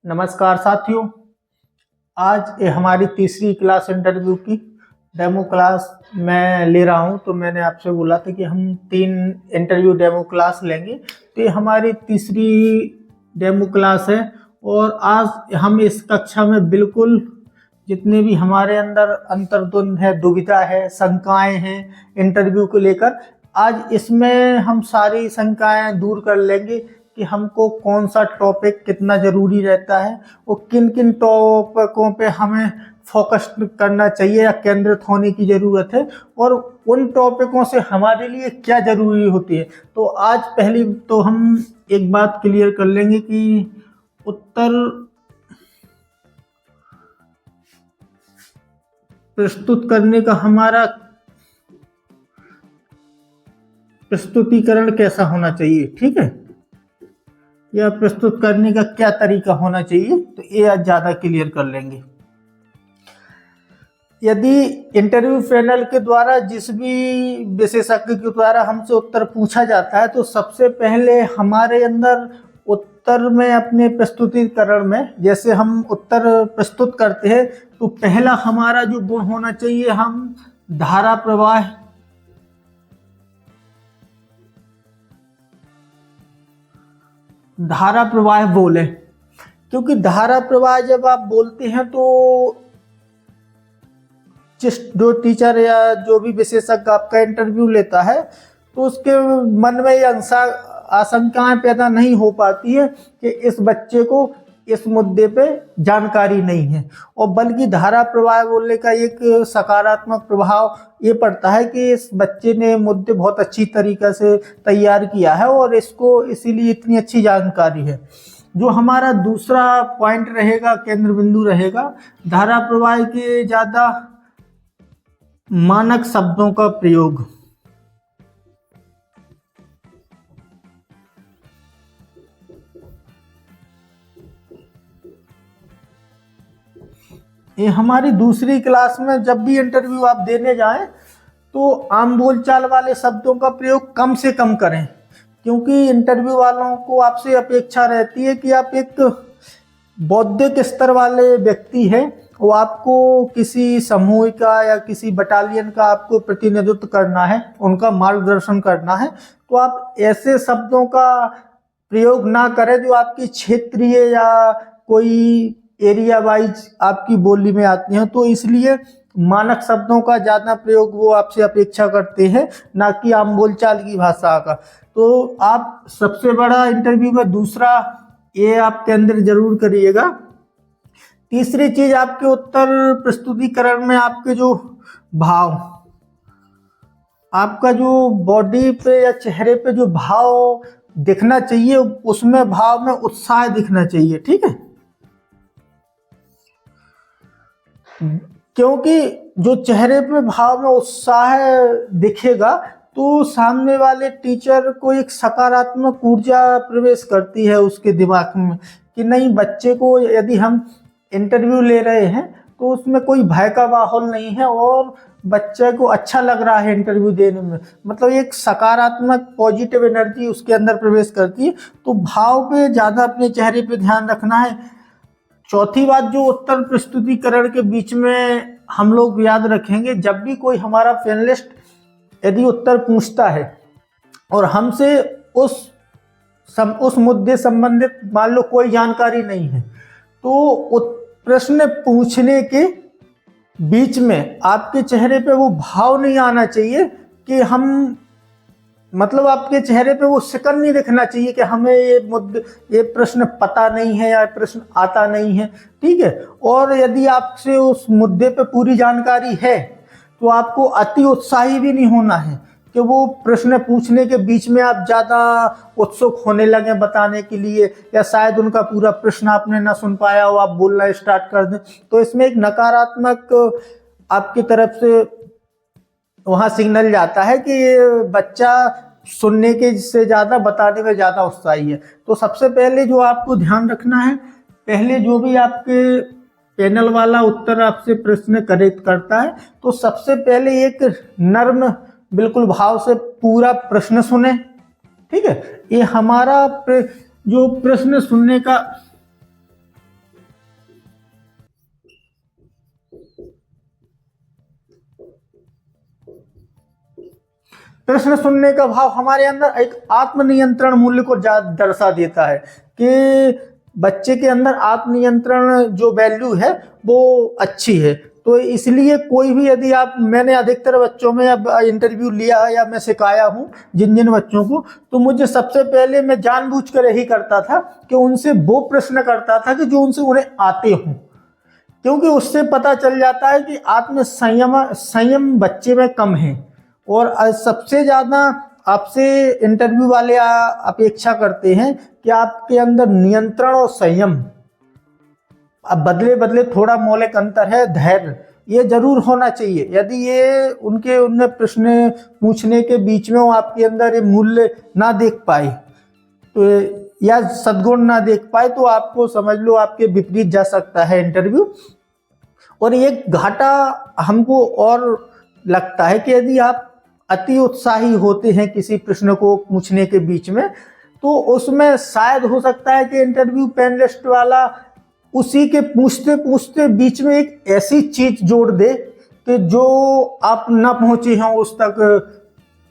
नमस्कार साथियों। आज ये हमारी तीसरी क्लास इंटरव्यू की डेमो क्लास मैं ले रहा हूं। तो मैंने आपसे बोला था कि हम 3 इंटरव्यू डेमो क्लास लेंगे, तो ये हमारी तीसरी डेमो क्लास है। और आज हम इस कक्षा में बिल्कुल जितने भी हमारे अंदर अंतर्द्वंद है, दुविधा है, शंकाएं हैं इंटरव्यू को लेकर, आज इसमें हम सारी शंकाएं दूर कर लेंगे कि हमको कौन सा टॉपिक कितना ज़रूरी रहता है और किन किन टॉपिकों पे हमें फोकस करना चाहिए या केंद्रित होने की ज़रूरत है, और उन टॉपिकों से हमारे लिए क्या ज़रूरी होती है। तो आज पहली तो हम एक बात क्लियर कर लेंगे कि उत्तर प्रस्तुत करने का हमारा प्रस्तुतिकरण कैसा होना चाहिए, ठीक है, या प्रस्तुत करने का क्या तरीका होना चाहिए, तो ये आज ज़्यादा क्लियर कर लेंगे। यदि इंटरव्यू पैनल के द्वारा जिस भी विशेषज्ञ के द्वारा हमसे उत्तर पूछा जाता है, तो सबसे पहले हमारे अंदर उत्तर में अपने प्रस्तुतिकरण में जैसे हम उत्तर प्रस्तुत करते हैं, तो पहला हमारा जो गुण होना चाहिए, हम धारा प्रवाह बोले। क्योंकि धारा प्रवाह जब आप बोलते हैं तो जो टीचर या जो भी विशेषज्ञ आपका इंटरव्यू लेता है, तो उसके मन में ये आशंकाएं पैदा नहीं हो पाती है कि इस बच्चे को इस मुद्दे पे जानकारी नहीं है, और बल्कि धारा प्रवाह बोलने का एक सकारात्मक प्रभाव ये पड़ता है कि इस बच्चे ने मुद्दे बहुत अच्छी तरीके से तैयार किया है और इसको इसीलिए इतनी अच्छी जानकारी है। जो हमारा दूसरा पॉइंट रहेगा, केंद्र बिंदु रहेगा, धारा प्रवाह के ज़्यादा मानक शब्दों का प्रयोग। ये हमारी दूसरी क्लास में जब भी इंटरव्यू आप देने जाएं, तो आम बोलचाल वाले शब्दों का प्रयोग कम से कम करें, क्योंकि इंटरव्यू वालों को आपसे अपेक्षा रहती है कि आप एक बौद्धिक स्तर वाले व्यक्ति हैं, वो आपको किसी समूह का या किसी बटालियन का आपको प्रतिनिधित्व करना है, उनका मार्गदर्शन करना है। तो आप ऐसे शब्दों का प्रयोग ना करें जो आपकी क्षेत्रीय या कोई एरिया वाइज आपकी बोली में आती हैं। तो इसलिए मानक शब्दों का ज़्यादा प्रयोग वो आपसे अपेक्षा करते हैं, ना कि आम बोलचाल की भाषा का। तो आप सबसे बड़ा इंटरव्यू में दूसरा ये आप केंद्र जरूर करिएगा। तीसरी चीज, आपके उत्तर प्रस्तुतिकरण में आपके जो भाव, आपका जो बॉडी पे या चेहरे पे जो भाव दिखना चाहिए, उसमें भाव में उत्साह दिखना चाहिए, ठीक है। क्योंकि जो चेहरे पे भाव में उत्साह दिखेगा, तो सामने वाले टीचर को एक सकारात्मक ऊर्जा प्रवेश करती है उसके दिमाग में कि नहीं, बच्चे को यदि हम इंटरव्यू ले रहे हैं तो उसमें कोई भय का माहौल नहीं है और बच्चे को अच्छा लग रहा है इंटरव्यू देने में, मतलब एक सकारात्मक पॉजिटिव एनर्जी उसके अंदर प्रवेश करती है। तो भाव पे ज़्यादा अपने चेहरे पे ध्यान रखना है। चौथी बात, जो उत्तर प्रस्तुतिकरण के बीच में हम लोग याद रखेंगे, जब भी कोई हमारा पैनलिस्ट यदि उत्तर पूछता है और हमसे उस मुद्दे संबंधित मान लो कोई जानकारी नहीं है, तो प्रश्न पूछने के बीच में आपके चेहरे पे वो भाव नहीं आना चाहिए कि हम, मतलब आपके चेहरे पे वो शिकन नहीं दिखना चाहिए कि हमें ये प्रश्न पता नहीं है या प्रश्न आता नहीं है, ठीक है। और यदि आपसे उस मुद्दे पे पूरी जानकारी है, तो आपको अति उत्साही भी नहीं होना है कि वो प्रश्न पूछने के बीच में आप ज़्यादा उत्सुक होने लगे बताने के लिए, या शायद उनका पूरा प्रश्न आपने ना सुन पाया हो, आप बोलना स्टार्ट कर दें। तो इसमें एक नकारात्मक आपकी तरफ से वहाँ सिग्नल जाता है कि ये बच्चा सुनने के से ज़्यादा बताने में ज़्यादा उत्साही है। तो सबसे पहले जो आपको ध्यान रखना है, पहले जो भी आपके पैनल वाला उत्तर आपसे प्रश्न करेक्ट करता है, तो सबसे पहले एक नर्म बिल्कुल भाव से पूरा प्रश्न सुने, ठीक है। ये हमारा जो प्रश्न सुनने का प्रश्न सुनने का भाव हमारे अंदर एक आत्मनियंत्रण मूल्य को दर्शा देता है कि बच्चे के अंदर आत्मनियंत्रण जो वैल्यू है वो अच्छी है। तो इसलिए कोई भी यदि आप, मैंने अधिकतर बच्चों में अब इंटरव्यू लिया है या मैं सिखाया हूँ जिन जिन बच्चों को, तो मुझे सबसे पहले मैं जानबूझकर यही करता था कि उनसे वो प्रश्न करता था कि जो उनसे उन्हें आते हों, क्योंकि उससे पता चल जाता है कि आत्म संयम बच्चे में कम है। और सबसे ज़्यादा आपसे इंटरव्यू वाले अपेक्षा करते हैं कि आपके अंदर नियंत्रण और संयम, अब बदले बदले थोड़ा मौलिक अंतर है, धैर्य, ये जरूर होना चाहिए। यदि ये उनमें प्रश्न पूछने के बीच में वो आपके अंदर ये मूल्य ना देख पाए तो या सद्गुण ना देख पाए तो आपको समझ लो आपके विपरीत जा सकता है इंटरव्यू। और एक घाटा हमको और लगता है कि यदि आप अति उत्साही होते हैं किसी प्रश्न को पूछने के बीच में, तो उसमें शायद हो सकता है कि इंटरव्यू पैनलिस्ट वाला उसी के पूछते पूछते बीच में एक ऐसी चीज जोड़ दे कि जो आप ना पहुंचे हों उस तक,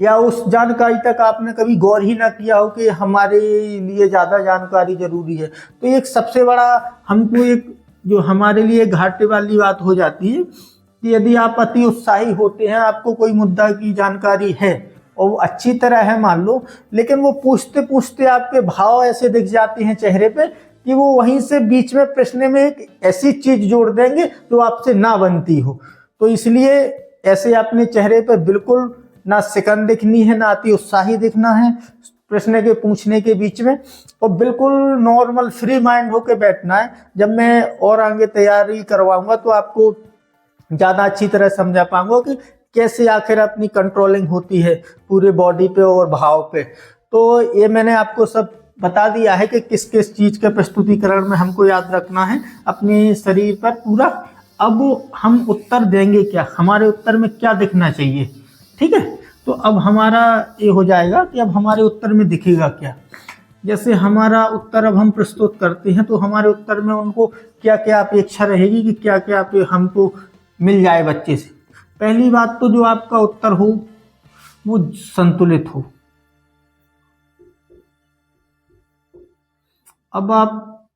या उस जानकारी तक आपने कभी गौर ही ना किया हो कि हमारे लिए ज़्यादा जानकारी जरूरी है। तो एक सबसे बड़ा हमको एक जो हमारे लिए घाटे वाली बात हो जाती है कि यदि आप अति उत्साही होते हैं, आपको कोई मुद्दा की जानकारी है और वो अच्छी तरह है मान लो, लेकिन वो पूछते पूछते आपके भाव ऐसे दिख जाते हैं चेहरे पे कि वो वहीं से बीच में प्रश्न में एक ऐसी चीज जोड़ देंगे जो आपसे ना बनती हो। तो इसलिए ऐसे अपने चेहरे पे बिल्कुल ना सिकन दिखनी है, ना अति उत्साही दिखना है प्रश्न के पूछने के बीच में, और बिल्कुल नॉर्मल फ्री माइंड होके बैठना है। जब मैं और आगे तैयारी करवाऊंगा तो आपको ज़्यादा अच्छी तरह समझा पाऊंगा कि कैसे आखिर अपनी कंट्रोलिंग होती है पूरे बॉडी पे और भाव पे। तो ये मैंने आपको सब बता दिया है कि किस किस चीज़ के प्रस्तुतिकरण में हमको याद रखना है अपने शरीर पर पूरा। अब हम उत्तर देंगे क्या, हमारे उत्तर में क्या दिखना चाहिए, ठीक है। तो अब हमारा ये हो जाएगा कि अब हमारे उत्तर में दिखेगा क्या। जैसे हमारा उत्तर अब हम प्रस्तुत करते हैं तो हमारे उत्तर में उनको क्या क्या अपेक्षा रहेगी कि क्या क्या हमको मिल जाए बच्चे से। पहली बात तो जो आपका उत्तर हो वो संतुलित हो। अब आप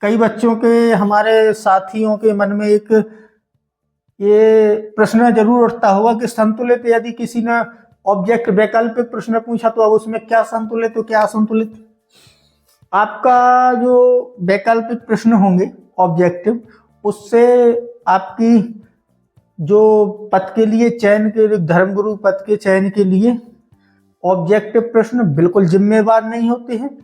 कई बच्चों के, हमारे साथियों के मन में एक ये प्रश्न जरूर उठता होगा कि संतुलित, यदि किसी ने ऑब्जेक्ट वैकल्पिक प्रश्न पूछा तो अब उसमें क्या संतुलित हो क्या असंतुलित। आपका जो वैकल्पिक प्रश्न होंगे ऑब्जेक्टिव, उससे आपकी जो पद के लिए चयन के, धर्मगुरु पद के चयन के लिए ऑब्जेक्टिव प्रश्न बिल्कुल जिम्मेवार नहीं होते हैं।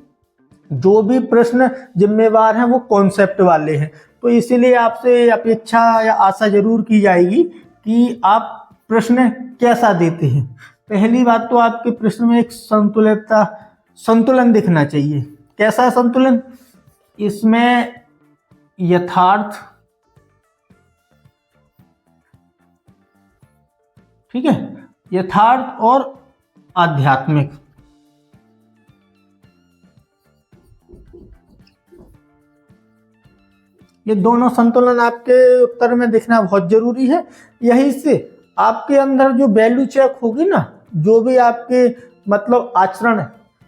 जो भी प्रश्न जिम्मेवार हैं वो कॉन्सेप्ट वाले हैं। तो इसीलिए आपसे अपेक्षा या आशा जरूर की जाएगी कि आप प्रश्न कैसा देते हैं। पहली बात तो आपके प्रश्न में एक संतुलन दिखना चाहिए। कैसा संतुलन? इसमें यथार्थ, ठीक है, यथार्थ और आध्यात्मिक, ये दोनों संतुलन आपके उत्तर में दिखना बहुत जरूरी है। यही से आपके अंदर जो वैल्यू चेक होगी ना, जो भी आपके मतलब आचरण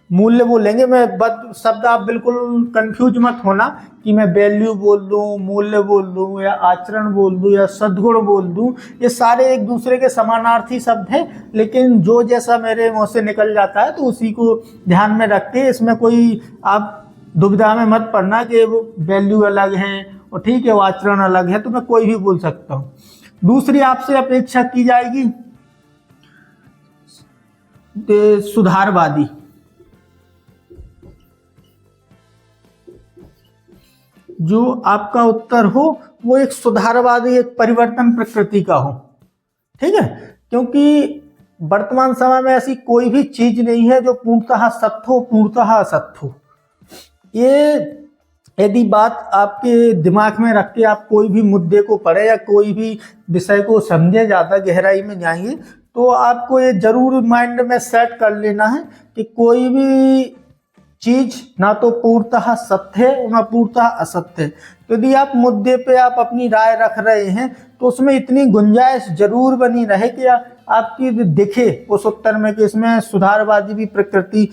मूल्य बोलेंगे, मैं शब्द आप बिल्कुल कंफ्यूज मत होना कि मैं वैल्यू बोल दूं, मूल्य बोल दूं, या आचरण बोल दूं, या सद्गुण बोल दूं। ये सारे एक दूसरे के समानार्थी शब्द हैं, लेकिन जो जैसा मेरे मुंह से निकल जाता है तो उसी को ध्यान में रख के, इसमें कोई आप दुविधा में मत पड़ना कि वो वैल्यू अलग है और ठीक है वो आचरण अलग है, तो मैं कोई भी बोल सकता हूँ। दूसरी आपसे अपेक्षा की जाएगी सुधारवादी। जो आपका उत्तर हो वो एक सुधारवादी, एक परिवर्तन प्रकृति का हो, ठीक है। क्योंकि वर्तमान समय में ऐसी कोई भी चीज नहीं है जो पूर्णतः सत्य हो, पूर्णतः असत्य हो। ये यदि बात आपके दिमाग में रख के आप कोई भी मुद्दे को पढ़े या कोई भी विषय को समझे, ज़्यादा गहराई में जाएंगे, तो आपको ये जरूर माइंड में सेट कर लेना है कि कोई भी चीज ना तो पूर्णतः सत्य है ना पूर्णतः असत्य है। तो यदि आप मुद्दे पे आप अपनी राय रख रहे हैं तो उसमें इतनी गुंजाइश जरूर बनी रहे कि आपकी दिखे उस उत्तर में कि इसमें सुधारवादी भी प्रकृति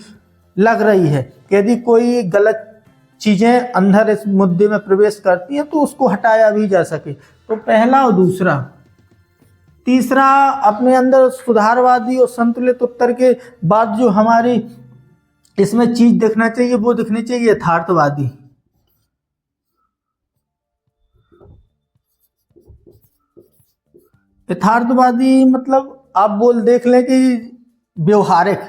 लग रही है। यदि कोई गलत चीजें अंदर इस मुद्दे में प्रवेश करती हैं तो उसको हटाया भी जा सके। तो पहला और दूसरा। तीसरा, अपने अंदर सुधारवादी और संतुलित उत्तर के बाद जो हमारी इसमें चीज देखना चाहिए वो दिखनी चाहिए यथार्थवादी। यथार्थवादी मतलब आप देख लें कि व्यवहारिक,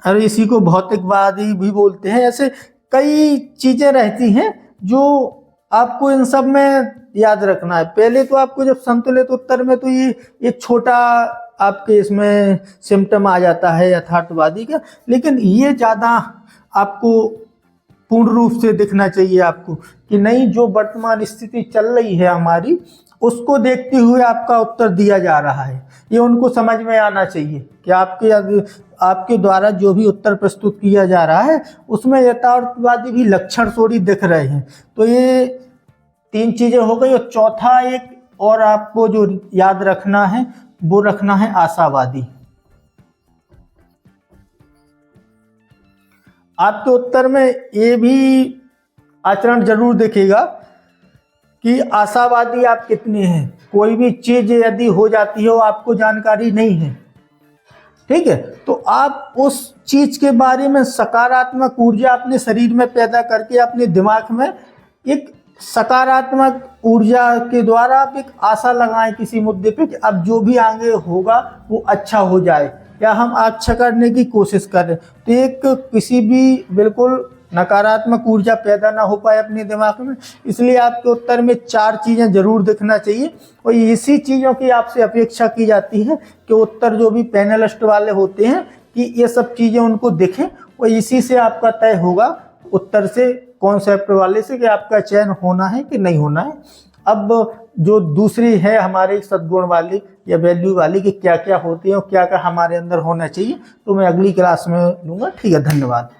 और इसी को भौतिकवादी भी बोलते हैं। ऐसे कई चीजें रहती हैं जो आपको इन सब में याद रखना है। पहले तो आपको जब संतुलित उत्तर में तो ये छोटा आपके इसमें सिम्टम आ जाता है यथार्थवादी का, लेकिन ये ज़्यादा आपको पूर्ण रूप से दिखना चाहिए आपको कि नहीं, जो वर्तमान स्थिति चल रही है हमारी उसको देखते हुए आपका उत्तर दिया जा रहा है। ये उनको समझ में आना चाहिए कि आपके द्वारा जो भी उत्तर प्रस्तुत किया जा रहा है उसमें यथार्थवादी भी लक्षण थोड़ी दिख रहे हैं। तो ये 3 चीजें हो गई। और चौथा एक और आपको जो याद रखना है वो रखना है आशावादी। आपके उत्तर में ये भी आचरण जरूर दिखेगा कि आशावादी आप कितने हैं। कोई भी चीज यदि हो जाती है वो आपको जानकारी नहीं है, ठीक है, तो आप उस चीज के बारे में सकारात्मक ऊर्जा अपने शरीर में पैदा करके अपने दिमाग में एक सकारात्मक ऊर्जा के द्वारा आप एक आशा लगाएं किसी मुद्दे पे कि अब जो भी आगे होगा वो अच्छा हो जाए या हम अच्छा करने की कोशिश करें। तो एक किसी भी बिल्कुल नकारात्मक ऊर्जा पैदा ना हो पाए अपने दिमाग में। इसलिए आपके उत्तर में 4 चीज़ें जरूर दिखना चाहिए और इसी चीज़ों की आपसे अपेक्षा की जाती है कि उत्तर जो भी पैनलिस्ट वाले होते हैं कि ये सब चीज़ें उनको दिखें और इसी से आपका तय होगा उत्तर से, कॉन्सेप्ट वाले से, कि आपका चयन होना है कि नहीं होना है। अब जो दूसरी है हमारे सद्गुण वाली या वैल्यू वाली कि क्या क्या होती है और क्या क्या हमारे अंदर होना चाहिए, तो मैं अगली क्लास में लूँगा। ठीक है, धन्यवाद।